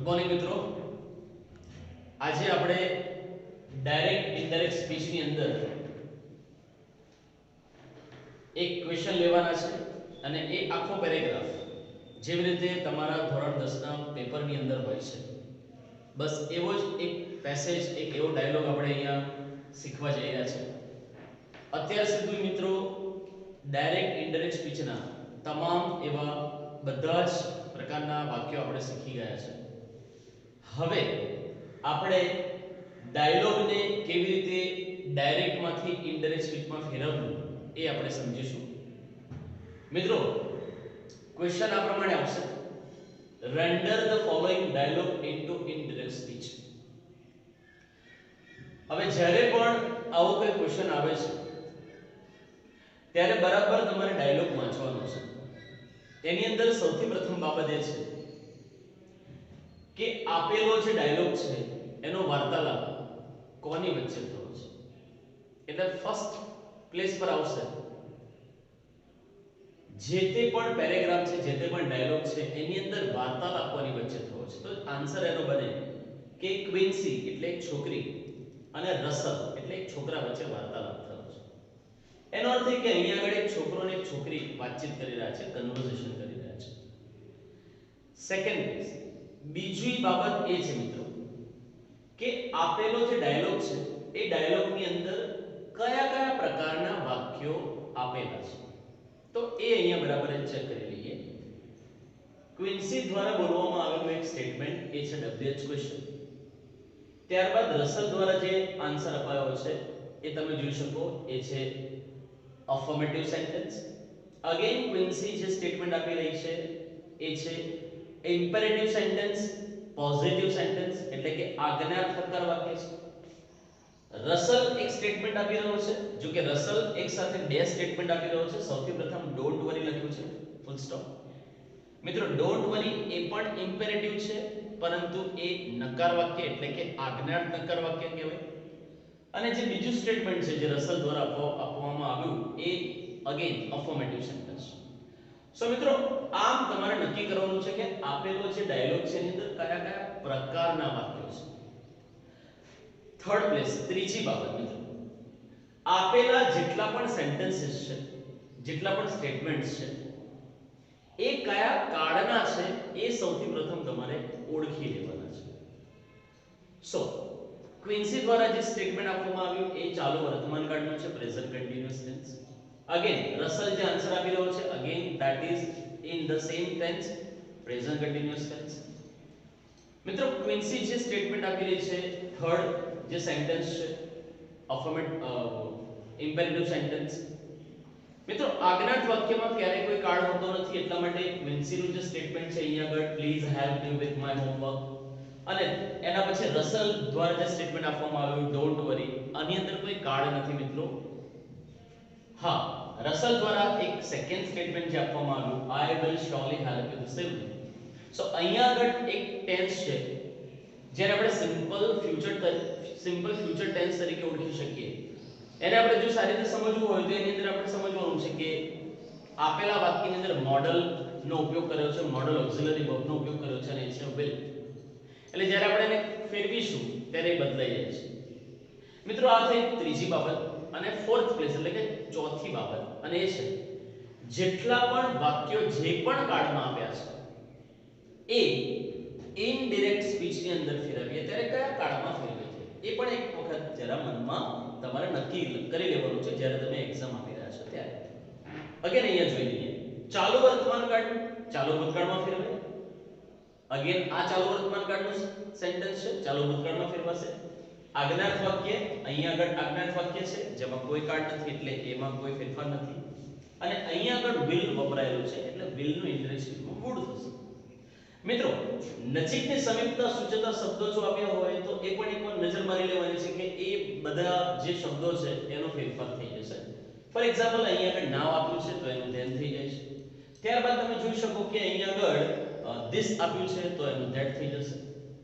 Morning મિત્રો, આજે આપણે ડાયરેક્ટ ઇનડાયરેક્ટ સ્પીચની અંદર એક ક્વેશ્ચન લેવાના છે અને એ આખો પેરેગ્રાફ જેવી રીતે તમારા ધોરણ 10 ના પેપરની અંદર હોય છે, બસ એવો જ એક પેસેજ, એક એવો ડાયલોગ આપણે અહીંયા શીખવા જઈ રહ્યા છે. અત્યાર સુધી મિત્રો ડાયરેક્ટ ઇનડાયરેક્ટ સ્પીચના તમામ એવા બધા જ પ્રકારના વાક્યો આપણે શીખી ગયા છે. હવે આપણે ડાયલોગને કેવી રીતે ડાયરેક્ટમાંથી ઇનડાયરેક્ટ સ્પીચમાં ફેરવવું એ આપણે સમજીશું. મિત્રો, ક્વેશ્ચન આ પ્રમાણે આવશે: render the following dialogue into indirect speech. હવે જ્યારે પણ આવો કોઈ ક્વેશ્ચન આવે છે ત્યારે બરાબર તમારે ડાયલોગ વાંચવાનો છે. એની અંદર સૌથી પ્રથમ બાબત એ છે કે આપેલો જે ડાયલોગ છે એનો વાર્તાલાપ કોની વચ્ચે થયો છે. એટલે ફર્સ્ટ પ્લેસ પર આવશે જે તે પણ પેરેગ્રાફ છે, જે તે પણ ડાયલોગ છે, એની અંદર વાર્તાલાપ કોની વચ્ચે થયો છે. તો આન્સર એનો બને કે ક્વિન્સી એટલે એક છોકરી અને રસલ એટલે એક છોકરા વચ્ચે વાર્તાલાપ થયો છે. એનો અર્થ એ કે અહીંયા આગળ એક છોકરો અને એક છોકરી વાતચીત કરી રહ્યા છે, કન્વર્સેશન કરી રહ્યા છે. સેકન્ડ પ્લેસ, બીજી બાબત એ છે મિત્રો કે આપેલો જે ડાયલોગ છે એ ડાયલોગની અંદર કયા કયા પ્રકારના વાક્યો આપેલા છે. તો એ અહીંયા બરાબર ચેક કરી લઈએ. ક્વિન્સી દ્વારા બોલવામાં આવેલું એક સ્ટેટમેન્ટ એ છે WH ક્વેશ્ચન. ત્યારબાદ રસલ દ્વારા જે આન્સર અપાયો છે એ તમે જોઈ શકો, એ છે અફર્મેટિવ સેન્ટેન્સ. અગેન ક્વિન્સી જે સ્ટેટમેન્ટ આપી રહી છે એ છે ઇમ્પેરેટિવ સેન્ટેન્સ, પોઝિટિવ સેન્ટેન્સ એટલે કે આજ્ઞાર્થક વાક્ય છે. રસલ એક સ્ટેટમેન્ટ આપી રહ્યો છે, જો કે રસલ એક સાથે બે સ્ટેટમેન્ટ આપી રહ્યો છે. સૌથી પ્રથમ ડોન્ટ વરી લખ્યું છે, ફૂલ સ્ટોપ. મિત્રો, ડોન્ટ વરી એ પણ ઇમ્પેરેટિવ છે, પરંતુ એ નકાર વાક્ય એટલે કે આજ્ઞાર્થ નકાર વાક્ય કહેવાય. અને જે બીજું સ્ટેટમેન્ટ છે જે રસલ દ્વારા આપવામાં આવ્યું એ અગેન અફર્મેટિવ સેન્ટેન્સ. સો મિત્રો, આમ તમારે નક્કી કરવાનું છે કે આપેલો જે ડાયલોગ છે એની અંદર કયા કયા પ્રકારના વાક્યો છે. થર્ડ પ્લેસ, ત્રીજી બાબત મિત્રો, આપેલા જેટલા પણ સેન્ટેન્સીસ છે, જેટલા પણ સ્ટેટમેન્ટ્સ છે એ કયા કાળના છે એ સૌથી પ્રથમ તમારે ઓળખી લેવાના છે. સો ક્વિન્સી દ્વારા જે સ્ટેટમેન્ટ આપવામાં આવ્યું એ ચાલુ વર્તમાન કાળનું છે, present continuous tense. Again Russell જે આન્સર આપી રહ્યો છે again that is in the same tense, present continuous tense. મિત્રો, ક્વિન્સી જે સ્ટેટમેન્ટ આપી રહી છે, થર્ડ જે સેન્ટેન્સ છે ઇમ્પેરેટિવ સેન્ટેન્સ. મિત્રો, આજ્ઞાર્થ વાક્યમાં ક્યારેય કોઈ કાળ હોતો નથી, એટલા માટે ક્વિન્સીનું જે સ્ટેટમેન્ટ છે અહીંયા આગળ please help me with my homework, અને એના પછી રસલ દ્વારા જે સ્ટેટમેન્ટ આપવામાં આવ્યું ડોન્ટ વરી, આની અંદર કોઈ કાળ નથી મિત્રો. હા, રસલ દ્વારા એક સેકન્ડ સ્ટેટમેન્ટ જે આપવામાં આવ્યું I will surely help you this evening. So અહીંયા આગળ એક ટેન્સ છે જેને આપણે સિમ્પલ ફ્યુચર ટેન્સ તરીકે ઓળખી શકીએ. એને આપણે જો સારી રીતે સમજવું હોય તો એની અંદર આપણે સમજવાનું છે કે આપેલા વાક્યની અંદર મોડલ નો ઉપયોગ કર્યો છે, મોડલ ઓક્સિલરી વર્બનો ઉપયોગ કર્યો છે અને એ છે will. એટલે જ્યારે આપણે એને ફેરવીશું ત્યારે એ બદલાઈ જાય છે. મિત્રો, આ થઈ ત્રીજી બાબત. અને ફોર્થ પ્લેસ એટલે કે ચોથી બાબત, અને એ છે જેટલા પણ વાક્યો જે પણ કાર્ડમાં આપ્યા છે એ ઇનડાયરેક્ટ સ્પીચની અંદર ફેરવીએ ત્યારે કયા કાળમાં ફેરવે છે એ પણ એક વખત જરા મનમાં તમારે નક્કી કરી લેવાનું છે જ્યારે તમે એક્ઝામ આપી રહ્યા છો ત્યારે. અગેન અહીંયા જોઈ લઈએ, ચાલુ વર્તમાન કાળ ચાલુ ભૂતકાળમાં ફેરવે. અગેન આ ચાલુ વર્તમાન કાળનું સેન્ટેન્સ છે, ચાલુ ભૂતકાળમાં ફેરવાશે. આજ્ઞાર્થ વાક્ય, અહીંયા આગળ આજ્ઞાર્થ વાક્ય છે જેમાં કોઈ કાળ નથી એટલે એમાં કોઈ ફેરફાર નથી. અને અહીંયા આગળ will વપરાયેલું છે એટલે will નું ઇનડાયરેક્ટ સ્પીચમાં would થશે. મિત્રો, નજીકની સમીપતા સૂચવતા શબ્દો જો આપ્યા હોય તો એ પણ એકવાર નજર મારી લેવાની છે કે એ બધા જે શબ્દો છે એનો ફેરફાર થઈ જશે. ફોર એક્ઝામ્પલ અહીંયા આગળ નાવ આપ્યું છે તો એનું ધ્યાન થઈ જાય છે. ત્યારબાદ તમે જોઈ શકો કે અહીંયા આગળ this આપ્યું છે તો એનું that થઈ જશે.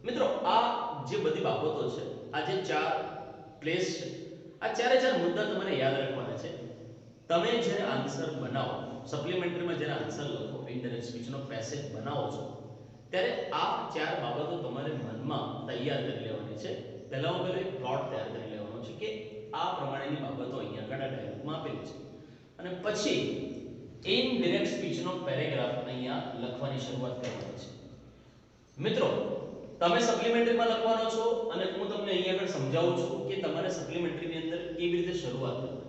મિત્રો, આ જે બધી બાબતો છે, આ જે ચાર પ્લેસ છે, આ ચારે ચાર મુદ્દા તમારે યાદ રાખવાના છે. તમે જ્યારે આન્સર બનાવો, સપ્લિમેન્ટરીમાં જ્યારે આન્સર લખો, ઇનડાયરેક્ટ સ્પીચનો પેસેજ બનાવો છો ત્યારે આ ચાર બાબતો તમારે મનમાં તૈયાર કરી લેવાની છે. પહેલા હું એક પ્લોટ તૈયાર કરી લેવાનો છે કે આ પ્રમાણેની બાબતો અહીંયા આગળ ડાયલોગમાં આપેલી છે, અને પછી ઇન ડિરેક્ટ સ્પીચનો પેરેગ્રાફ અહીંયા લખવાની શરૂઆત કરવાની છે. મિત્રો તમે સપ્લિમેન્ટરીમાં લખવાનો છો અને હું તમને અહીંયા આગળ સમજાવું છું કે તમારે સપ્લિમેન્ટરીની અંદર કેવી રીતે શરૂઆત કરવાની.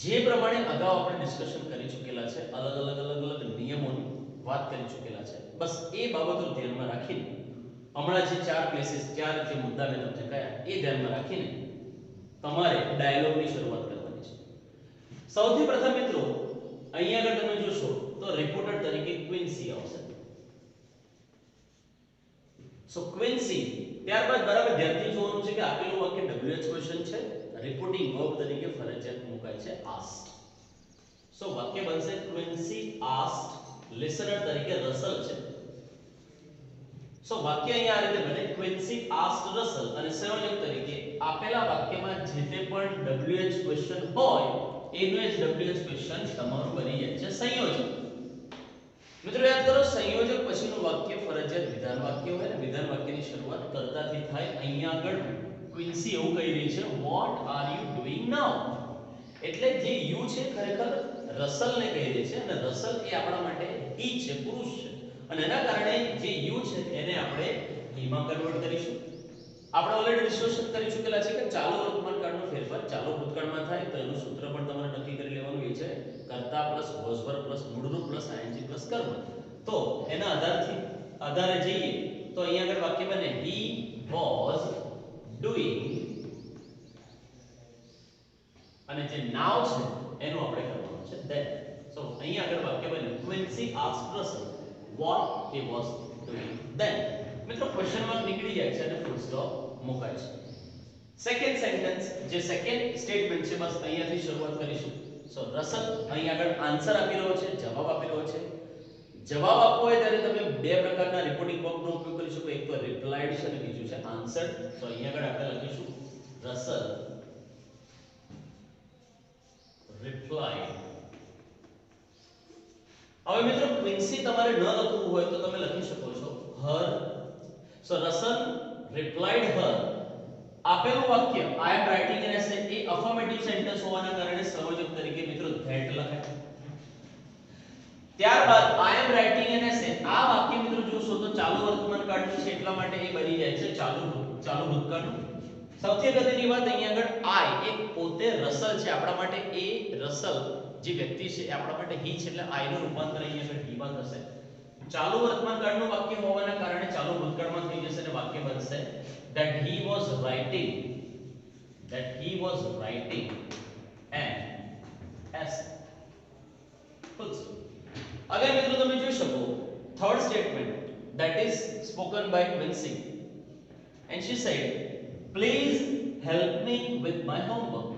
જે પ્રમાણે અગાઉ આપણે ડિસ્કશન કરી ચૂકેલા છે, અલગ અલગ નિયમોની વાત કરી ચૂકેલા છે, બસ એ બાબતો ધ્યાનમાં રાખીને હમણાં જે ચાર પ્લેસીસ, ચાર જે મુદ્દા મેં તમને કહ્યા એ ધ્યાનમાં રાખીને તમારે ડાયલોગની શરૂઆત કરવાની છે. સૌથી પ્રથમ મિત્રો અહીંયા આગળ તમે જોશો તો રિપોર્ટર તરીકે ક્વિન્સી આવશે. સો ક્વિન્સી, ત્યારબાદ બરાબર ધ્યાનથી જોવાનું છે કે આપેલું વાક્ય WH ક્વેશ્ચન છે, રિપોર્ટિંગ વર્બ તરીકે ફરજિયાત મુકાય છે આસ્ક્ડ. સો વાક્ય બનશે ક્વિન્સી આસ્ક્ડ લિસનર તરીકે રસલ છે. સો વાક્ય અહીંયા આ રીતે બને ક્વિન્સી આસ્ક્ડ રસલ, અને સંયોજક તરીકે આપેલા વાક્યમાં જે તે પણ WH ક્વેશ્ચન હોય એનો જ WH ક્વેશ્ચન તમારું બની જાય છે સંયોજક. મિત્રો યાદ કરો, સંયોજક પછીનું વાક્ય ફરજિયાત વિધાન વાક્ય હોય ને વિધાન વાક્યની શરૂઆત કર્તાથી થાય. અહીંયા આગળ ક્વિન્સી એવું કહી રહી છે વોટ આર યુ ડુઇંગ નાઉ, એટલે જે યુ છે ખરેખર રસલને કહી રહી છે, અને રસલ એ આપણા માટે હી છે, પુરુષ છે, અને એના કારણે જે યુ છે એને આપણે હી માં કન્વર્ટ કરીશું. આપણે ઓલરેડી ડિસ્કશન કરી ચૂકેલા છે કે ચાલુ વર્તમાન કાળનો ફેરફાર ચાલુ ભૂતકાળમાં થાય તો એનું સૂત્ર પણ તમારે નક્કી કરી લેવાનું એ છે કર્તા પ્લસ વોઝ વર્બ પ્લસ મૂળરૂપ પ્લસ આઈએનજી પ્લસ કર્મ. તો એના આધારે જઈએ તો અહીંયા આગળ વાક્ય બને he was doing, અને જે now છે એનું આપણે કરવાનું છે then. સો અહીંયા આગળ વાક્ય બને Quincy asked Russell what he was doing then. મિત્રો ક્વેશ્ચન માર્ક નીકળી જાય છે અને ફૂલ સ્ટોપ મુકાય છે. સેકન્ડ સેન્ટેન્સ, જે સેકન્ડ સ્ટેટમેન્ટ છે, બસ અહીંયાથી શરૂઆત કરીશું. સો રસલ અહીં આગળ આન્સર આપી રહ્યો છે, જવાબ આપી રહ્યો છે. જવાબ આપવો હોય ત્યારે તમે બે પ્રકારના રિપોર્ટિંગ વર્બનો ઉપયોગ કરી શકો, એક તો રિપ્લાઇડ છે અને બીજું છે આન્સર્ડ. તો અહીં આગળ આપણે લખીશું રસલ રિપ્લાઇડ. હવે મિત્રો ક્વિન્સી તમારે ન લખવું હોય તો તમે લખી શકો છો her. So Russell replied her. આપેલું વાક્ય I am writing an essay એ અફર્મેટિવ સેન્ટેન્સ હોવાના કારણે સંયોજક તરીકે મિત્રો that લખાય. ત્યારબાદ I am writing an essay, આ વાક્ય મિત્રો જોશો તો ચાલુ વર્તમાન કાળનું છે એટલા માટે એ બની જાય છે ચાલુ ભૂતકાળનું. સૌથી અગત્યની વાત અહીંયા આગળ I એ પોતે રસલ છે, આપણા માટે એ રસલ જે વ્યક્તિ છે એ આપણા માટે he છે, એટલે I નું રૂપાંતર અહીંયા આગળ he માં થશે. ચાલુ વર્તમાન કાળનું વાક્ય હોવાના કારણે ચાલુ ભૂતકાળમાં થઈ જશે અને વાક્ય બનશે that he was writing an essay. अगर મિત્રો તમે જોઈ શકો third statement that is spoken by Quincy and she said please help me with my homework.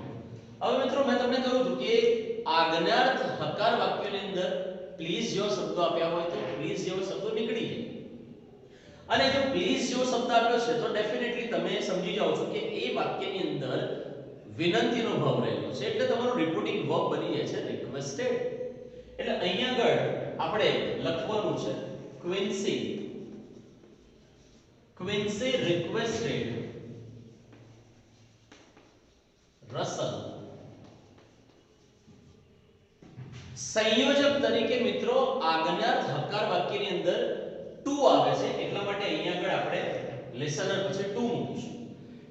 હવે મિત્રો મેં તમને કહ્યું હતું કે આજ્ઞાર્થ હકાર વાક્યની અંદર પ્લીઝ જેવો શબ્દ આપ્યા હોય તો પ્લીઝ જેવો શબ્દ નીકળી જાય, અને જો પ્લીઝ જેવો શબ્દ આપ્યો છે તો ડેફિનેટલી તમે સમજી જાઓ છો કે એ વાક્યની અંદર વિનંતીનો ભાવ રહેલો છે, એટલે તમારું રિપોર્ટિંગ વર્બ બની જાય છે રિક્વેસ્ટેડ. એટલે અહીંયા આગળ આપણે લખવાનું છે ક્વિન્સી રિક્વેસ્ટેડ રસલ. સંયોજક તરીકે મિત્રો આજ્ઞાર્થ હકાર વાક્યની અંદર ટુ આવે છે એટલા માટે અહીંયા આગળ આપણે લિસનર પછી ટુ મૂકીશું.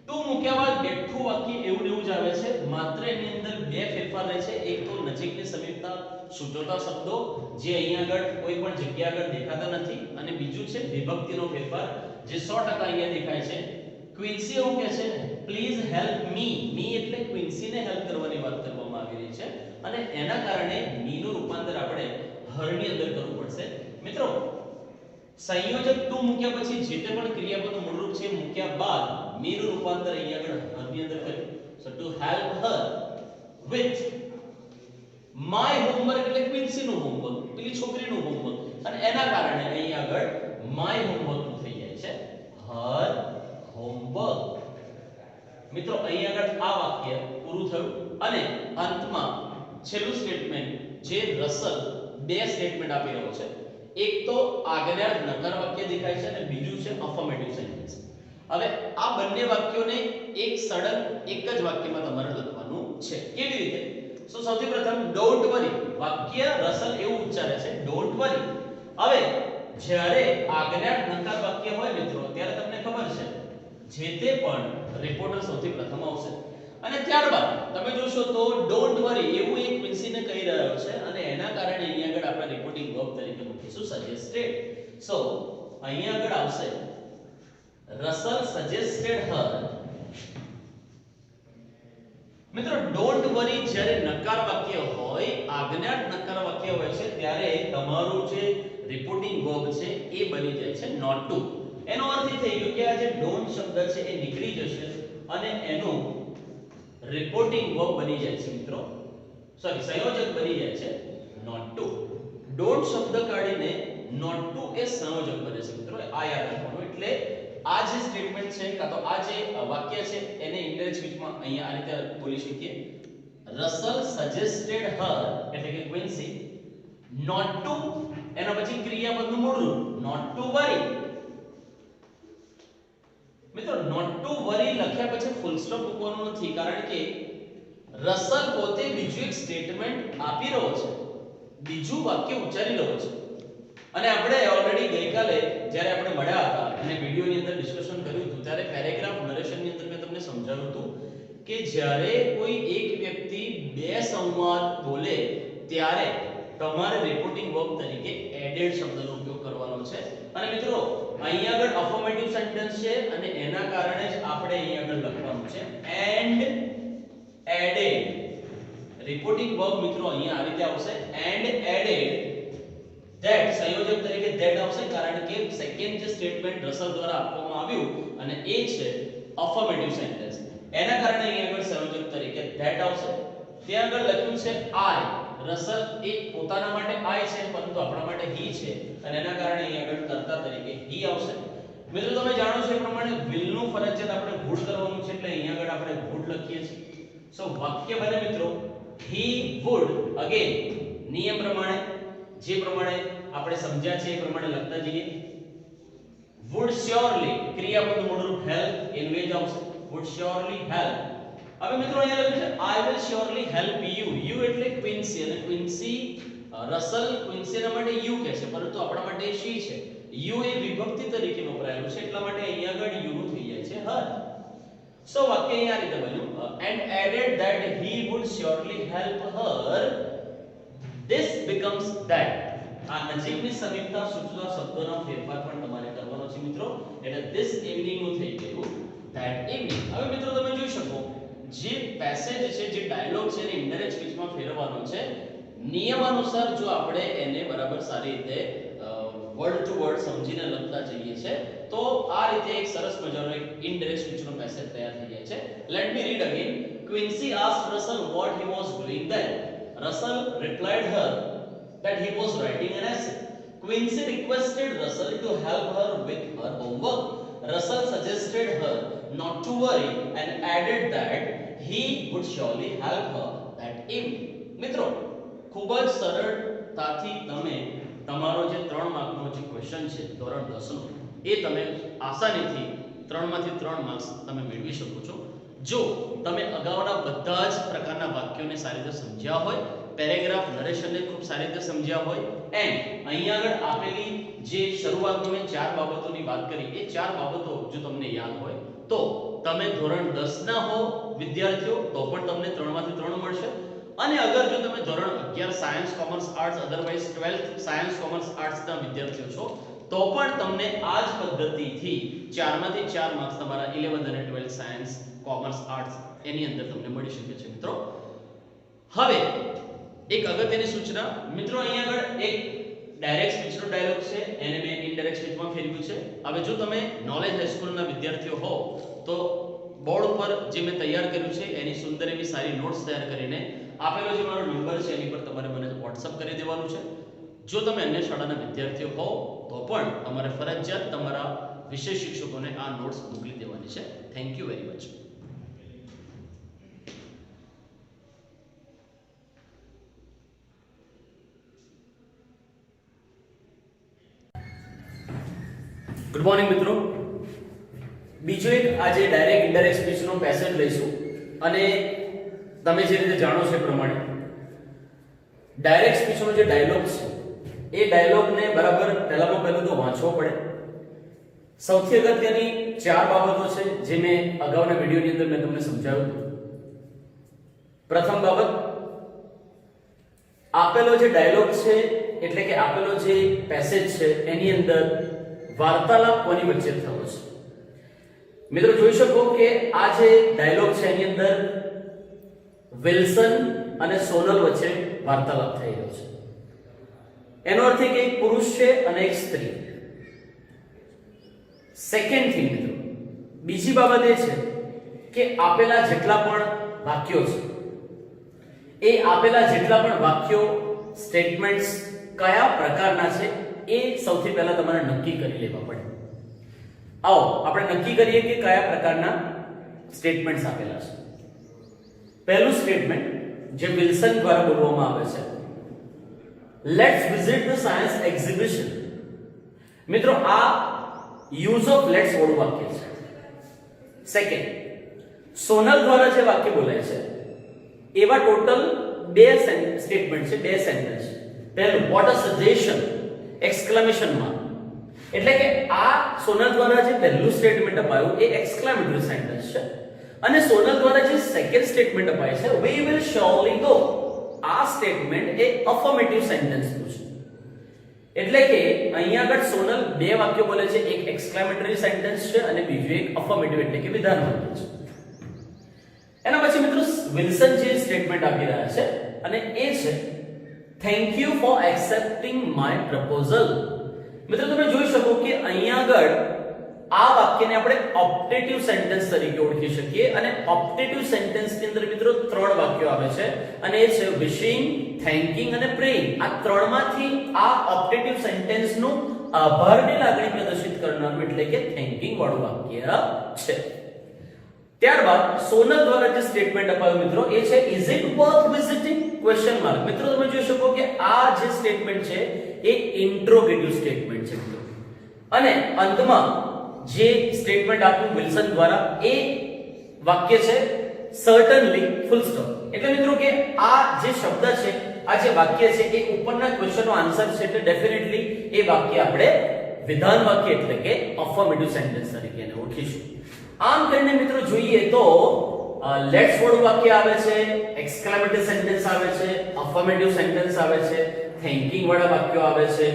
ટુ મૂક્યા બાદ બેઠું વાક્ય એવું જ આવે છે, માત્ર એની અંદર બે ફેરફાર રહે છે. એક તો નજીકની સમીપતા સૂચવતા શબ્દો જે અહીંયા આગળ કોઈ પણ જગ્યા આગળ દેખાતા નથી, અને બીજું છે વિભક્તિનો ફેરફાર જે 100% અહીંયા દેખાય છે. ક્વિન્સી એવું કહે છે પ્લીઝ હેલ્પ મી એટલે ક્વિન્સીને હેલ્પ કરવાની વાત કરવામાં આવી રહી છે, અને એના કારણે મી નું રૂપાંતર આપણે હર ની અંદર કરવું પડશે. મિત્રો સંયોજક ટુ મૂક્યા પછી જે તે પણ ક્રિયાપદનું મૂળરૂપ છે મૂક્યા બાદ મી નું રૂપાંતર અહીંયા આગળ હર ની અંદર કર્યું. So to help her with my homework એટલે ક્વિન્સી નું હોમવર્ક, પેલી છોકરીનું હોમવર્ક, અને એના કારણે અહીંયા આગળ માય હોમવર્ક થઈ જાય છે હર હોમવર્ક. મિત્રો અહીંયા આગળ આ વાક્ય પૂરું થયું, અને અંતમાં છેલ્લું સ્ટેટમેન્ટ જે રસલ બે સ્ટેટમેન્ટ આપી રહ્યો છે એક તો આજ્ઞા નકાર વાક્ય દેખાય છે અને બીજું છે અફર્મેટિવ સેન્ટેન્સ. હવે આ બંને વાક્યોને એક સડન એક જ વાક્યમાં તમારે લખવાનું છે. કેવી રીતે? સૌથી પ્રથમ ડોન્ટ વરી વાક્ય રસલ એવું ઉચ્ચારે છે ડોન્ટ વરી. હવે જ્યારે આજ્ઞા નકાર વાક્ય હોય મિત્રો ત્યારે તમને ખબર છે જે તે પણ રિપોર્ટર સૌથી પ્રથમ આવશે અને ત્યારબાદ તમે જોશો તો ડોન્ટ વરી એવું એક વિન્સીને કહી રહ્યો છે અને એના કારણે અહીંયા આગળ આપણે રિપોર્ટિંગ વર્બ તરીકે મૂકીશું સજેસ્ટેડ. સો અહીંયા આગળ આવશે રસલ સજેસ્ટેડ હર. મિત્રો ડોન્ટ વરી જ્યારે નકાર વાક્ય હોય આજ્ઞાત નકાર વાક્ય હોય છે ત્યારે તમારું જે રિપોર્ટિંગ વર્બ છે એ બની જાય છે નોટ ટુ. એનો અર્થ એ થઈ ગયો કે આ જે ડોન્ટ શબ્દ છે એ નીકળી જશે અને એનું રિપોર્ટિંગ વર્બ બની જાય છે મિત્રો સંયોજક બની જાય છે નોટ ટુ. ડોન્ટ શબ્દ કાઢીને નોટ ટુ એ સંયોજક બને છે મિત્રો આ યાદ રાખવાનું. એટલે આ જે સ્ટેટમેન્ટ છે કાં તો આ જે વાક્ય છે એને ઇન્ડાયરેક્ટ સ્પીચમાં અહીંયા આ રીતે બોલી શકીએ રસલ સજેસ્ટેડ હર એટલે કે ક્વિન્સી નોટ ટુ એના પછી ક્રિયાપદનું મૂળ રૂપ નોટ ટુ વરી. મિત્રો નોટ ટુ વરી લખ્યા પછી ફૂલ સ્ટોપ મૂકવાનું નથી કારણ કે રસલ પોતે બીજું એક સ્ટેટમેન્ટ આપી રહ્યો છે બીજું વાક્ય ઉચ્ચારી રહ્યો છે અને આપણે ઓલરેડી ગઈકાલે જ્યારે આપણે મળ્યા હતા અને વિડિયોની અંદર ડિસ્કશન કર્યું હતું ત્યારે પેરેગ્રાફ નરેશનની અંદર મેં તમને સમજાવ્યું હતું કે જ્યારે કોઈ એક વ્યક્તિ બે સંવાદ બોલે ત્યારે તમારે રિપોર્ટિંગ વર્બ તરીકે એડેડ શબ્દનો ઉપયોગ કરવાનો છે. અને મિત્રો અહીંયા આગળ અફર્મેટિવ સેન્ટેન્સ છે અને એના કારણે જ આપણે અહીંયા આગળ લખવાનું છે એન્ડ એડેડ. રિપોર્ટિંગ વર્બ મિત્રો અહીંયા આ રીતે આવશે એન્ડ એડેડ ધેટ સંયોજક તરીકે ધેટ આવશે કારણ કે સેકન્ડ જે સ્ટેટમેન્ટ રસલ દ્વારા આપવામાં આવ્યું અને એ છે અફર્મેટિવ સેન્ટેન્સ એના કારણે અહીંયા આગળ સંયોજક તરીકે ધેટ આવશે. ત્યાં આગળ લખ્યું છે આઈ રસલ એ પોતાના માટે આઈ છે પરંતુ આપણા માટે હી છે અને એના કારણે અહીંયા આગળ કર્તા તરીકે હી આવશે. મિત્રો તમે જાણો છો એ પ્રમાણે will નું ફરજિયાત આપણે would કરવાનું છે એટલે અહીંયા આગળ આપણે would લખીએ છીએ. સો વાક્ય બને મિત્રો he would અગેન નિયમ પ્રમાણે જે પ્રમાણે આપણે સમજ્યા છે એ પ્રમાણે લખતા જઈએ. would surely ક્રિયાપદ મૂળ રૂપ help એન્ગેજ આવશે would surely help. હવે મિત્રો અહીંયા લખ્યું છે I will surely help you. you એટલે ક્વિન્સી અને ક્વિન્સી રસલ ક્વિન્સીના માટે you કહે છે પરંતુ આપણા માટે she છે. you એ વિભક્તિ તરીકે વપરાયેલું છે એટલા માટે અહીંયા આગળ you નું થઈ જાય છે her. સો વાક્ય અહીંયા આ રીતે બન્યું and added that he would surely help her. this becomes that. આ નજીકની સમીપતા સૂચવતા શબ્દોનો ફેરફાર પણ તમારે કરવાનો છે મિત્રો એટલે this evening નું થઈ ગયું that evening. હવે મિત્રો તમે જોઈ શકો જે પેસેજ છે જે ડાયલોગ છે એને ઇનડાયરેક્ટ સ્પીચમાં ફેરવવાનો છે નિયમાનુસાર. જો આપણે એને બરાબર સારી રીતે વર્ડ ટુ વર્ડ સમજીને લખતા જઈએ છે તો આ રીતે એક સરસ મજાનો એક ઇનડાયરેક્ટ સ્પીચનો પેસેજ તૈયાર થઈ જાય છે. Let me read again. Quincy asked Russell what he was doing then. Russell replied her that he was writing an essay. Quincy requested Russell to help her with her homework. Russell suggested her not to worry and added that he would surely help her that evening. મિત્રો ખૂબ જ સરળતાથી તમે તમારો જે 3 માર્કનો જે question છે ધોરણ 10 નો એ તમે આસાનીથી 3 માંથી 3 માર્ક્સ તમે મેળવી શકો છો જો તમે અગાઉના બધા જ પ્રકારના વાક્યોને સારી રીતે સમજ્યા હોય પેરેગ્રાફ નરેશનને ખૂબ સારી રીતે સમજ્યા હોય એન્ડ અહીંયા આગળ આપેલી જે શરૂઆતમાં મેં 4 બાબતોની વાત કરી એ 4 બાબતો જો તમને યાદ હોય તો તમે ધોરણ 10 ના હો વિદ્યાર્થીઓ તો પણ તમને 3 માંથી 3 મળશે અને અગર જો તમે ધોરણ 11 science commerce arts otherwise 12th science commerce arts ના વિદ્યાર્થીઓ છો તો પણ તમને આ જ પદ્ધતિથી 4 માંથી 4 માર્ક્સ તમારા 11th અને 12th સાયન્સ કોમર્સ આર્ટ્સ એની અંદર તમને મળી શકે છે મિત્રો. હવે એક અગત્યની સૂચના મિત્રો અહીંયા આગળ એક ડાયરેક્ટ સ્પીચનો ડાયલોગ છે એને મેં ઇનડાયરેક્ટ સ્પીચમાં ફેરવ્યું છે. હવે જો તમે નોલેજ હાઈસ્કૂલના વિદ્યાર્થીઓ હો તો બોર્ડ ઉપર જે મેં તૈયાર કર્યું છે એની સુંદર એવી સારી નોટ્સ તૈયાર કરીને આપેલો જે મારો નંબર છે એની પર તમારે મને WhatsApp કરી દેવાનું છે. જો તમે અન્ય શાળાના વિદ્યાર્થીઓ હો તો પણ તમારે ફરજિયાત તમારા વિષય શિક્ષકોને આ નોટ્સ મોકલી દેવાની છે. Thank you very much. Good morning મિત્રો. બીજો એક આજે ડાયરેક્ટ ઇનડાયરેક્ટ સ્પીચનો પેસેજ લઈશું અને તમે જે રીતે જાણો છો એ પ્રમાણે ડાયરેક્ટ સ્પીચનો જે ડાયલોગ છે એ ડાયલોગને બરાબર પહેલામાં પહેલું તો વાંચવો પડે. સૌથી અગત્યની 4 બાબતો છે જે મેં અગાઉના વિડિયોની અંદર મેં તમને સમજાવ્યું હતું. પ્રથમ બાબત, આપેલો જે ડાયલોગ છે એટલે કે આપેલો જે પેસેજ છે એની અંદર વાર્તાલાપ કોની વચ્ચે થયો છે. મિત્રો જોઈ શકો કે આ જે ડાયલોગ છે એની અંદર વિલ્સન અને સોનલ વચ્ચે વાર્તાલાપ થઈ રહ્યો છે. એનો અર્થ એ કે એક પુરુષ છે અને એક સ્ત્રી. સેકન્ડ થિંગ મિત્રો, બીજી બાબત એ છે કે આપેલા જેટલા પણ વાક્યો છે એ આપેલા જેટલા પણ વાક્યો સ્ટેટમેન્ટ્સ કયા પ્રકારના છે એ સૌથી પહેલા તમારે નક્કી કરી લેવા પડે. આવો આપણે નક્કી કરીએ કે કયા પ્રકારના સ્ટેટમેન્ટ્સ આપેલા છે. પહેલું સ્ટેટમેન્ટ જે વિલ્સન દ્વારા બોલવામાં આવે છે, let's visit the science exhibition. મિત્રો આ યુઝ ઓફ લેટ્સ વાળું વાક્ય છે. સેકન્ડ, સોનલ દ્વારા જે વાક્ય બોલાય છે એવા ટોટલ 2 સ્ટેટમેન્ટ છે, 2 સેન્ટેન્સ. પહેલું, vote a suggestion exclamation mark. એટલે કે આ સોનલ દ્વારા જે પહેલું સ્ટેટમેન્ટ અપાયું એ એક્સક્લેમેટરી સેન્ટેન્સ છે અને સોનલ દ્વારા જે સેકન્ડ સ્ટેટમેન્ટ અપાય છે we will surely go, આ સ્ટેટમેન્ટ એ અફર્મેટિવ સેન્ટેન્સ છે. એટલે કે અહીંયા આગળ સોનલ 2 વાક્યો બોલે છે, એક એક્સક્લેમેટરી સેન્ટેન્સ છે અને બીજું એક અફર્મેટિવ એટલે કે વિધાન વાક્ય છે. એના પછી મિત્રો વિલ્સન જે સ્ટેટમેન્ટ આપી રહ્યા છે અને એ છે thank you for accepting my proposal. મિત્રો તમે જોઈ શકો કે અહીંયા આગળ આ વાક્યને આપણે ઓપ્ટેટિવ સેન્ટેન્સ તરીકે ઓળખી શકીએ અને ઓપ્ટેટિવ સેન્ટેન્સની અંદર મિત્રો 3 વાક્યો આવે છે અને એ છે વિશિંગ, થેન્કિંગ અને પ્રેઇંગ. આ ત્રણમાંથી આ ઓપ્ટેટિવ સેન્ટેન્સનું આભારની લાગણી પ્રદર્શિત કરનારું એટલે કે થેન્કિંગ વાળું વાક્ય છે. ત્યારબાદ સોનલ દ્વારા જે સ્ટેટમેન્ટ અપાયું મિત્રો એ છે is it worth visiting question mark. મિત્રો તમે જોઈ શકો કે આ જે સ્ટેટમેન્ટ છે એ ઇન્ટ્રોગેટિવ સ્ટેટમેન્ટ છે મિત્રો અને અંતમાં જે સ્ટેટમેન્ટ આપ્યું વિલ્સન દ્વારા એ વાક્ય છે સર્ટનલી ફૂલ સ્ટોપ. એટલે મિત્રો કે આ જે શબ્દ છે, આ જે વાક્ય છે એ ઉપરના ક્વેશ્ચનનો આન્સર છે એટલે ડેફિનેટલી એ વાક્ય આપણે વિધાન વાક્ય એટલે કે અફર્મેટિવ સેન્ટેન્સ તરીકે એને ઓળખીશું. આમ કરીને મિત્રો જોઈએ તો લેટ્સ વાળું વાક્ય આવે છે, એક્સક્લેમેટરી સેન્ટેન્સ આવે છે, અફર્મેટિવ સેન્ટેન્સ આવે છે, થેન્કિંગ વાળા વાક્યો આવે છે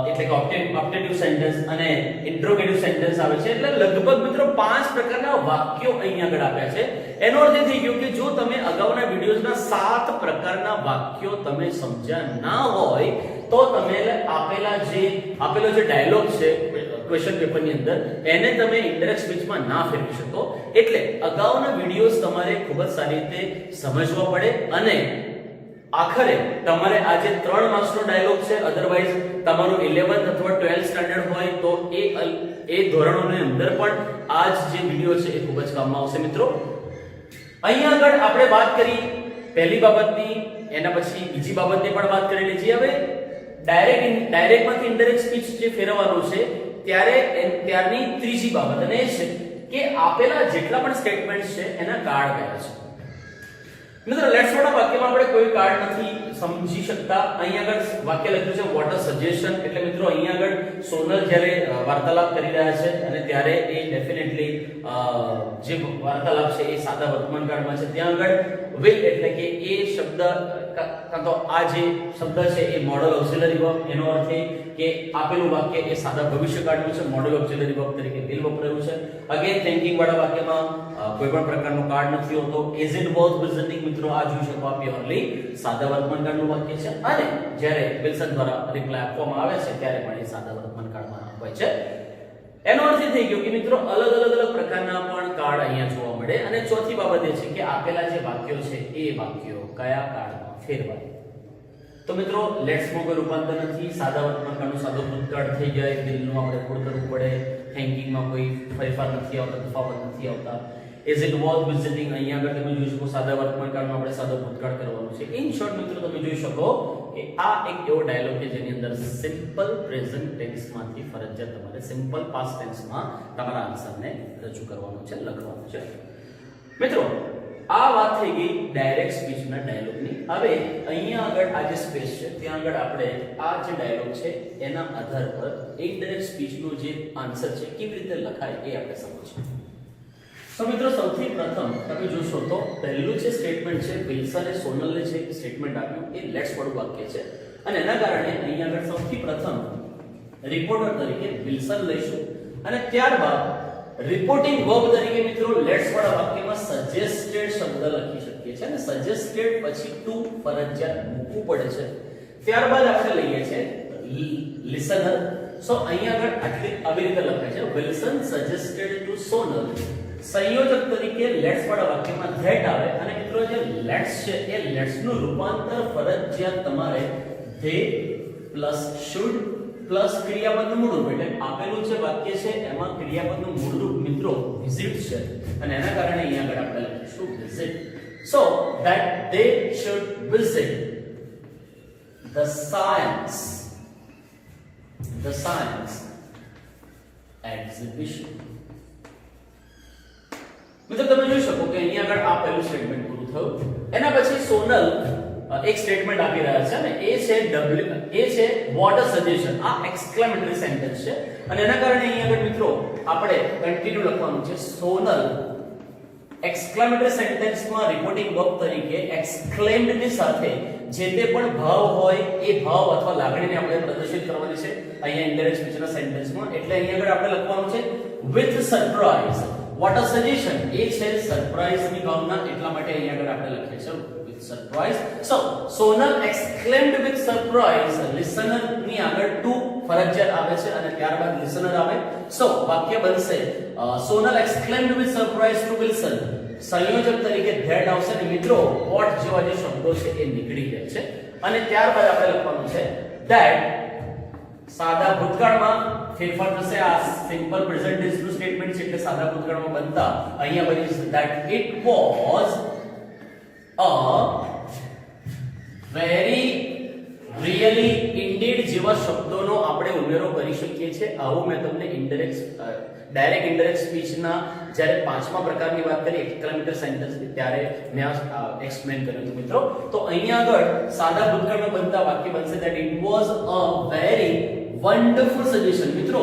એટલે કે ઓપ્ટેટિવ સેન્ટેન્સ અને ઇન્ટ્રોગેટિવ સેન્ટેન્સ આવે છે. એટલે લગભગ મિત્રો 5 પ્રકારના વાક્યો અહીંયા આગળ આપ્યા છે. એનો અર્થ એ થઈ ગયો કે જો તમે અગાઉના વિડિયોઝના 7 પ્રકારના વાક્યો તમે સમજ્યા ના હોય તો તમે આપેલો જે ડાયલોગ છે ક્વેશ્ચન પેપરની અંદર એને તમે ઇનડાયરેક્ટ સ્પીચમાં ના ફેરવી શકો. એટલે અગાઉના વિડિયોઝ તમારે ખૂબ જ સારી રીતે સમજવા પડે અને આખરે તમારે આ જે 3 માર્ક્સનો ડાયલોગ છે, અધરવાઇઝ તમારું 11th અથવા 12th સ્ટાન્ડર્ડ હોય તો એ ધોરણોની અંદર પણ આ જે વિડિયો છે એ ખૂબ જ કામમાં આવશે મિત્રો. અહીંયા આગળ આપણે વાત કરી પહેલી બાબતની, એના પછી બીજી બાબતની પણ વાત કરી લીધી. હવે ડાયરેક્ટમાંથી ઇનડાયરેક્ટ સ્પીચ જે ફેરવવાનું છે ત્યારની ત્રીજી બાબત અને એ છે કે આપેલા જેટલા પણ સ્ટેટમેન્ટ્સ છે એના કાર્ડ કયા છે. મિત્રો લેટ્સ વાળા વાક્યમાં આપણે કોઈ કાર્ડ નથી સમજી શકતા. અહીંયા આગળ વાક્ય લખ્યું છે વોટ અ સજેશન. એટલે મિત્રો અહીંયા આગળ સોનલ જ્યારે વાર્તાલાપ કરી રહ્યા છે અને ત્યારે એ ડેફિનેટલી જે વાર્તાલાપ છે એ સાદા વર્તમાન કાળમાં છે. ત્યાં આગળ વિલ એટલે કે એ શબ્દ કાં તો આ જે શબ્દ છે એ મોડલ ઓક્સિલરી વર્બ, એનો અર્થ એ કે આપેલું વાક્ય એ સાદા ભવિષ્યકાળનું છે, મોડલ ઓક્સિલરી વર્બ તરીકે વિલ વપરાયું છે. અગેન થેન્કિંગ વાળા વાક્યમાં કોઈ પણ પ્રકારનો કાર્ડ નથી હોતો. ઇઝ ઇટ વર્થ વિઝિટિંગ મિત્રો આ જોઈ શકો આ પ્યોરલી સાદા વર્તમાન કાળનું વાક્ય છે અને જ્યારે વિલ્સન દ્વારા રિપ્લાય આપવામાં આવે છે ત્યારે પણ એ સાદા વર્તમાન કાળમાં હોય છે. એનો અર્થ એ થઈ ગયો કે મિત્રો અલગ પ્રકારના પણ કાર્ડ અહીંયા જોવા મળે. અને ચોથી બાબત એ છે કે આપેલા જે વાક્યો છે એ વાક્યો કયા કાર્ડમાં ફેરવાય. તો મિત્રો લેટ્સ માં કોઈ રૂપાંતર નથી, સાદા વર્તમાન કાળનું સાદો ભૂતકાળ થઈ જાય, વિલનું આપણે કોડ કરવું પડે, થેન્કિંગ માં કોઈ ફેરફાર નથી આવતા, તફાવત નથી આવતા. ઇઝ ઇટ વર્થ વિઝિટિંગ અહીંયા આગળ તમે જોઈ શકો સાદા વર્તમાન કાળમાં આપણે સાદો ભૂતકાળ કરવાનું છે. ઇન શોર્ટ મિત્રો તમે જોઈ શકો કે આ એક એવો ડાયલોગ કે જેની અંદર સિમ્પલ પ્રેઝન્ટ ટેન્સ માંથી ફરજિયાત તમારે સિમ્પલ પાસ્ટ ટેન્સ માં તમારા આન્સરને રજૂ કરવાનો છે, લખવાનો છે. મિત્રો આ વાત થઈ ગઈ ડાયરેક્ટ સ્પીચના ડાયલોગની. હવે અહીંયા આગળ આ જે સ્પેસ છે ત્યાં આગળ આપણે આ જે ડાયલોગ છે એના આધાર પર ઇનડાયરેક્ટ સ્પીચનો જે આન્સર છે કેવી રીતે લખાય એ આપણે સમજીએ. તો મિત્રો સૌથી પ્રથમ તમે જોશો તો પહેલું જે સ્ટેટમેન્ટ છે વિલ્સને સોનલને જે સ્ટેટમેન્ટ આપ્યું એ લેટ્સ વાળું વાક્ય છે અને એના કારણે અહીંયા આગળ સૌથી પ્રથમ રિપોર્ટર તરીકે વિલ્સન લઈશું અને ત્યારબાદ રિપોર્ટિંગ વર્બ તરીકે મિત્રો લેટ્સ વાળા વાક્યમાં સજેસ્ટેડ શબ્દ લખી શકીએ છીએ અને સજેસ્ટેડ પછી ટુ ફરજિયાત મૂકવું પડે છે. ત્યારબાદ આપણે લઈએ છીએ લિસનર. સો અહીંયા આગળ આવી રીતે લખાય છે વિલ્સન સજેસ્ટેડ ટુ સોનલ. સંયોજક તરીકે લેટ્સ વાળા વાક્યમાં ધેટ આવે અને મિત્રો જે લેટ્સ છે એ લેટ્સ નું રૂપાંતર ફરજિયાત તમારે ધે પ્લસ શુડ પ્લસ ક્રિયાપદનું મૂળ રૂપ એટલે આપેલું જે વાક્ય છે એમાં ક્રિયાપદનું મૂળ રૂપ મિત્રો વિઝિટ છે અને એના કારણે અહીંયા આગળ આપણે લખીશું visit. So that they should visit the science exhibition. મિત્રો તમે જોઈ શકો કે અહીંયા આગળ આ પહેલું સ્ટેટમેન્ટ પૂરું થયું. એના પછી સોનલ એક સ્ટેટમેન્ટ આપી રહ્યા છે અને એ છે વોટ અ સજેશન. આ એક્સક્લેમેટરી સેન્ટેન્સ છે અને એના કારણે અહીંયા આગળ મિત્રો આપણે કન્ટિન્યુ લખવાનું છે સોનલ એક્સક્લેમેટરી સેન્ટેન્સમાં રિપોર્ટિંગ વર્બ તરીકે એક્સક્લેમ્ડ ની સાથે જે તે પણ ભાવ હોય એ ભાવ અથવા લાગણીને આપણે પ્રદર્શિત કરવાની છે અહીંયા ઇનડાયરેક્ટ સ્પીચના સેન્ટેન્સમાં. એટલે અહીંયા આગળ આપણે લખવાનું છે with surprise. What a suggestion એ છે સરપ્રાઈઝ ની ભાવના એટલા માટે અહીંયા આગળ આપણે લખીએ છીએ with surprise. So Sonal exclaimed with surprise. Listener ની આગળ ટુ ફરજિયાત આવે છે અને ત્યારબાદ લિસનર આવે. સો વાક્ય બનશે Sonal exclaimed with surprise to Wilson. સંયોજક તરીકે ધેટ આવશે અને મિત્રો વોટ જેવા જે શબ્દો છે એ નીકળી જાય છે અને ત્યારબાદ આપણે લખવાનું છે ધેટ. સાદા ભૂતકાળમાં ફેરફાર થશે. આ સિમ્પલ પ્રેઝન્ટ ટેન્સ નું સ્ટેટમેન્ટ છે એટલે સાદા ભૂતકાળમાં બનતા અહીંયા બની જશે that it was a very really indeed જેવા શબ્દોનો આપણે ઉમેરો કરી શકીએ છીએ. આવું મેં તમને ડાયરેક્ટ ઇનડાયરેક્ટ સ્પીચના જ્યારે પાંચમા પ્રકારની વાત કરી એક્સક્લેમેટરી સેન્ટેન્સ ત્યારે મેં એક્સપ્લેન કર્યું હતું મિત્રો. તો અહીંયા આગળ સાદા ભૂતકાળમાં બનતા વાક્ય બનશે that it was a very wonderful suggestion. મિત્રો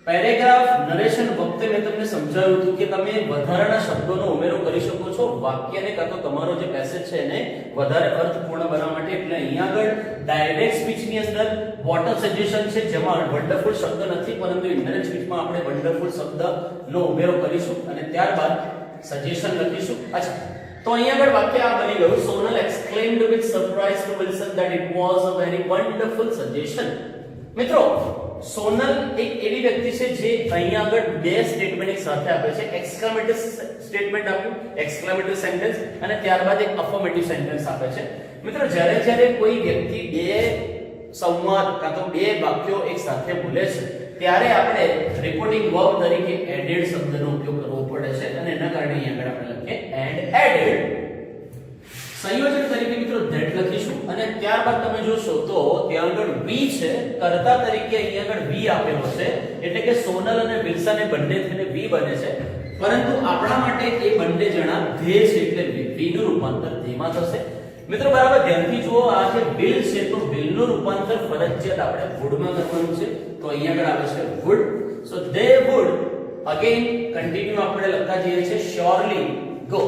પેરેગ્રાફ નરેશન વખતે મેં તમને સમજાવ્યું હતું કે તમે વધારાના શબ્દોનો ઉમેરો કરી શકો છો વાક્યને કાં તો તમારો જે પેસેજ છે એને વધારે અર્થપૂર્ણ બનાવવા માટે. એટલે અહીંયા આગળ ડાયરેક્ટ સ્પીચની અંદર વોટ અ સજેશન છે જેમાં વન્ડરફુલ શબ્દ નથી પરંતુ ઇનડાયરેક્ટ સ્પીચમાં આપણે વન્ડરફુલ શબ્દનો ઉમેરો કરીશું અને ત્યારબાદ સજેશન લખીશું. અચ્છા, તો અહીંયા આગળ વાક્ય આ બની ગયું Sonal exclaimed with surprise to Wilson that it was a very wonderful suggestion. મિત્રો સોનલ એક એવી વ્યક્તિ છે જે અહીંયા આગળ બે સ્ટેટમેન્ટ એક સાથે આપે છે. એક્સક્લેમેટરી સ્ટેટમેન્ટ આપ્યું એક્સક્લેમેટરી સેન્ટેન્સ અને ત્યારબાદ એક અફર્મેટિવ સેન્ટેન્સ આપે છે. મિત્રો જ્યારે કોઈ વ્યક્તિ બે સંવાદ કાં તો બે વાક્યો એક સાથે બોલે છે ત્યારે આપણે રિપોર્ટિંગ વર્બ તરીકે એડેડ શબ્દનો ઉપયોગ કરવો પડે છે અને એના કારણે અહીંયા આગળ આપણે લખીએ એન્ડ એડેડ. સંયોજક તરીકે મિત્રો ધેટ લખીશું અને ત્યારબાદ તમે જોશો તો ત્યાં આગળ વી છે. કર્તા તરીકે અહીંયા આગળ વી આપેલો છે એટલે કે સોનલ અને વિલ્સન એ બંને થઈને વી બને છે પરંતુ આપણા માટે એ બંને જણા ધે છે એટલે વી નું રૂપાંતર ધેમાં થશે. મિત્રો બરાબર ધ્યાનથી જુઓ આ જે વિલ છે તો વિલ નું રૂપાંતર ફરજિયાત આપણે વુડ માં કરવાનું છે. તો અહીંયા આગળ આવે છે would. So they would again continue આપણે લખતા જઈએ છીએ surely go.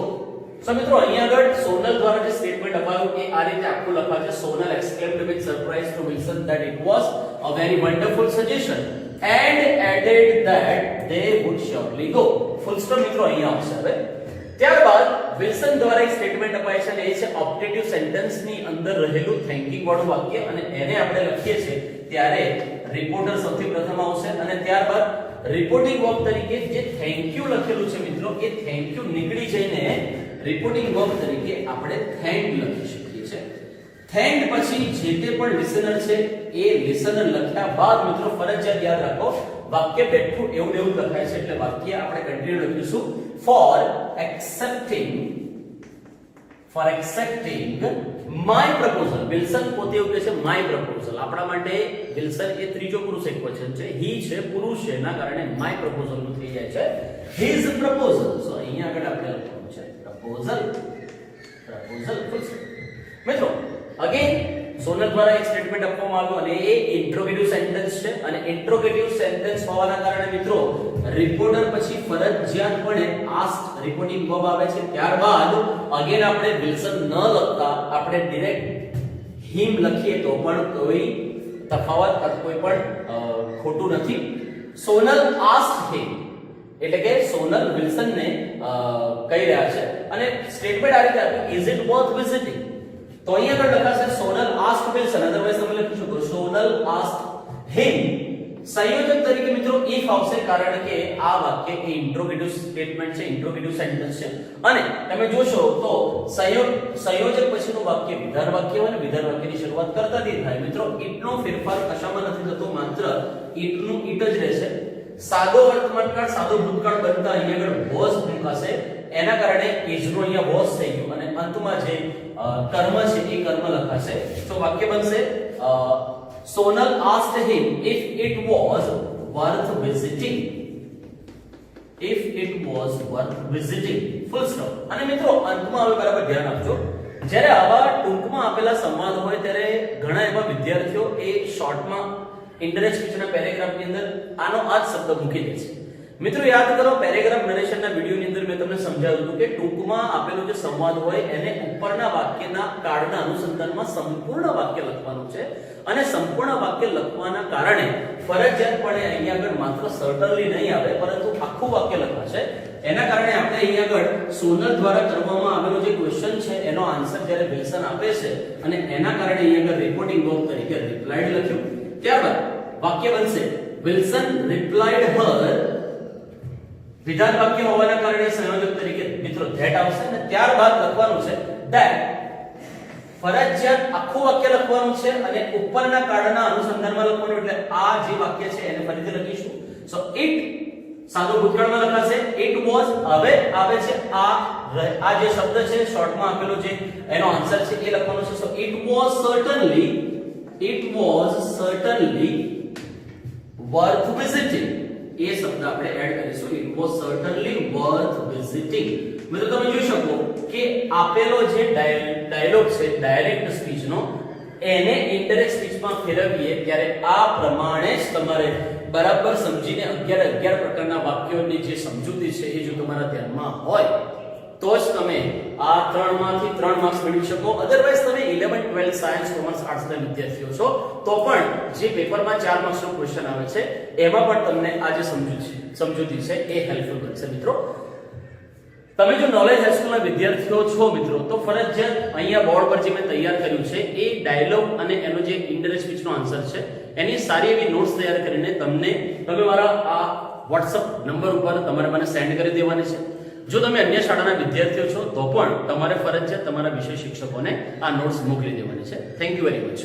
સો મિત્રો અહીંયા આગળ સોનલ દ્વારા જે સ્ટેટમેન્ટ અપાયું એ આ રીતે આખું લખાય છે Sonal exclaimed with surprise to Wilson that it was a very wonderful suggestion and added that they would surely go. Full stop મિત્રો અહીંયા આવશે. હવે ત્યારબાદ વિલ્સન દ્વારા એક સ્ટેટમેન્ટ અપાય છે અને એ છે ઓપ્ટેટિવ સેન્ટેન્સ ની અંદર રહેલું થેન્કિંગ વાળું વાક્ય અને એને આપણે લખીએ છીએ ત્યારે રિપોર્ટર સૌથી પ્રથમ આવશે અને ત્યારબાદ રિપોર્ટિંગ વર્બ તરીકે જે થેન્ક યુ લખેલું છે મિત્રો એ થેન્ક યુ નીકળી જઈને રિપોર્ટિંગ વર્બ તરીકે આપણે થેન્ક લખી શકીએ છીએ. થેન્ક પછી જે તે પણ લિસનર છે એ લિસનર લખ્યા બાદ મિત્રો ફરજિયાત યાદ રાખો વાક્ય બેઠું એવું એવું લખાય છે એટલે વાક્ય આપણે કન્ટિન્યુ લખીશું for for accepting my proposal. Wilson પોતે એવું કહે છે માય પ્રપોઝલ. આપણા માટે વિલ્સન એ ત્રીજો પુરુષ એકવચન છે. હી છે પુરુષ છે, એના કારણે માય પ્રપોઝલ નું થઈ જાય છે હિઝ પ્રપોઝલ. સો અહીંયા આગળ આપણે લખવાનું છે પ્રપોઝલ. Full stop. મિત્રો અગેન સોનલ દ્વારા એક સ્ટેટમેન્ટ આપવામાં આવ્યું અને એ ઇન્ટ્રોગેટિવ સેન્ટેન્સ છે અને ઇન્ટ્રોગેટિવ સેન્ટેન્સ હોવાના કારણે મિત્રો રિપોર્ટર પછી ફરજિયાતપણે આસ્ક્ડ રિપોર્ટિંગ વર્બ આવે છે. ત્યારબાદ અગેન આપણે વિલ્સન ન લખતા આપણે ડાયરેક્ટ હિમ લખીએ તો પણ કોઈ તફાવત અથવા કોઈ પણ ખોટું નથી. સોનલ આસ્ક્ડ હિમ એટલે કે સોનલ વિલ્સનને કહી રહ્યા છે અને સ્ટેટમેન્ટ આ રીતે આપ્યું ઇઝ ઇટ વર્થ વિઝિટિંગ. તો અહીંયા આગળ લખાશે સોનલ આસ્ક્ડ વિલ્સન. અધરવાઇઝ તમે લખી શકો સોનલ આસ્ક્ડ હિમ. સંયોજક તરીકે મિત્રો ઇફ આવશે કારણ કે આ વાક્ય એ ઇન્ટ્રોગેટિવ સ્ટેટમેન્ટ છે, ઇન્ટ્રોગેટિવ સેન્ટેન્સ છે અને તમે જોશો તો સંયોજક પછીનું વાક્ય વિધાન વાક્ય હોય અને વિધાન વાક્યની શરૂઆત કરતાથી થાય. મિત્રો ઇટનો ફેરફાર કશામાં નથી થતો, માત્ર ઇટનું ઇટ જ રહેશે. સાદો વર્તમાનકાળ સાદો ભૂતકાળ બનતા અહીંયા આગળ વોઝ મુકાશે. એના કારણે ઇઝ નું અહીંયા વોઝ થઈ ગયું અને અંતમાં જે કર્મ છે એ કર્મ લખાશે. તો વાક્ય બનશે Sonal asked him if it was worth visiting. If it was worth visiting. Full stop. અને મિત્રો અંતમાં હવે બરાબર ધ્યાન આપજો. જ્યારે આવા ટૂંકમાં આપેલા સંવાદ હોય ત્યારે ઘણા એવા વિદ્યાર્થીઓ એ શોર્ટમાં ઇન્ટરેસ્ટ સ્પીચના પેરેગ્રાફની અંદર આનો આ જ શબ્દ મૂકી દે છે. મિત્રો યાદ કરો પેરેગ્રાફ નરેશનના વિડિયોની અંદર મેં તમને સમજાવ્યું હતું કે ટૂંકમાં આપેલો જે સંવાદ હોય એને ઉપરના વાક્યના કાળના અનુસંધાનમાં સંપૂર્ણ વાક્ય લખવાનું છે અને સંપૂર્ણ વાક્ય લખવાના કારણે ફરજિયાતપણે અહીંયા આગળ માત્ર સર્ટનલી નહીં આવે પરંતુ આખું વાક્ય લખાશે. એના કારણે આપણે અહીંયા આગળ સોનલ દ્વારા કરવામાં આવેલો જે ક્વેશ્ચન છે એનો આન્સર જ્યારે વિલ્સન આપે છે અને એના કારણે અહીંયા આગળ રિપોર્ટિંગ વર્બ તરીકે રિપ્લાઇડ લખ્યું. ત્યારબાદ વાક્ય બનશે વિલ્સન રિપ્લાઇડ હર. વિધાન વાક્ય હોવાના કારણે સંયોજક તરીકે મિત્રો ધેટ આવશે અને ત્યારબાદ લખવાનું છે ધેટ. ફરજિયાત આખું વાક્ય લખવાનું છે અને ઉપરના કાળના અનુસંધાનમાં લખવાનું એટલે આ જે વાક્ય છે એને ફરીથી લખીશું. સો ઇટ સાદો ભૂતકાળમાં લખાશે ઇટ વોઝ. હવે આવે છે આ જે શબ્દ છે શોર્ટમાં આપેલો જે એનો આન્સર છે એ લખવાનો છે. So it was certainly worth visiting. એ શબ્દ આપણે એડ કરીશું. It was certainly worth visiting. મિત્રો તમે જોઈ શકો કે આપેલો જે ડાયલોગ છે ડાયરેક્ટ સ્પીચનો એને ઇનડાયરેક્ટ સ્પીચમાં ફેરવીએ ત્યારે આ પ્રમાણે જ તમારે બરાબર સમજીને 11 પ્રકારના વાક્યોની જે સમજૂતી છે એ જો તમારા ધ્યાનમાં હોય તો જ તમે આ 3 માંથી 3 માર્ક્સ મેળવી શકો. અધરવાઇઝ તમે 11 12 સાયન્સ કોમર્સ આર્ટ્સ ના વિદ્યાર્થીઓ છો તો પણ જે પેપરમાં 4 માર્ક્સનો ક્વેશ્ચન આવે છે એમાં પણ તમને આ જે સમજૂતી છે એ હેલ્પફુલ બનશે. મિત્રો તમે જો નોલેજ હાઈસ્કૂલના વિદ્યાર્થીઓ છો મિત્રો તો ફરજિયાત અહીંયા બોર્ડ પર જે મેં તૈયાર કર્યું છે એ ડાયલોગ અને એનો જે ઇનડાયરેક્ટ સ્પીચનો આન્સર છે એની સારી એવી નોટ્સ તૈયાર કરીને તમે મારા આ WhatsApp નંબર ઉપર તમારે મને સેન્ડ કરી દેવાની છે. જો તમે અન્ય શાળાના વિદ્યાર્થીઓ છો તો પણ તમારે ફરજિયાત તમારા વિષય શિક્ષકોને આ નોટ્સ મોકલી દેવાની છે. Thank you very much.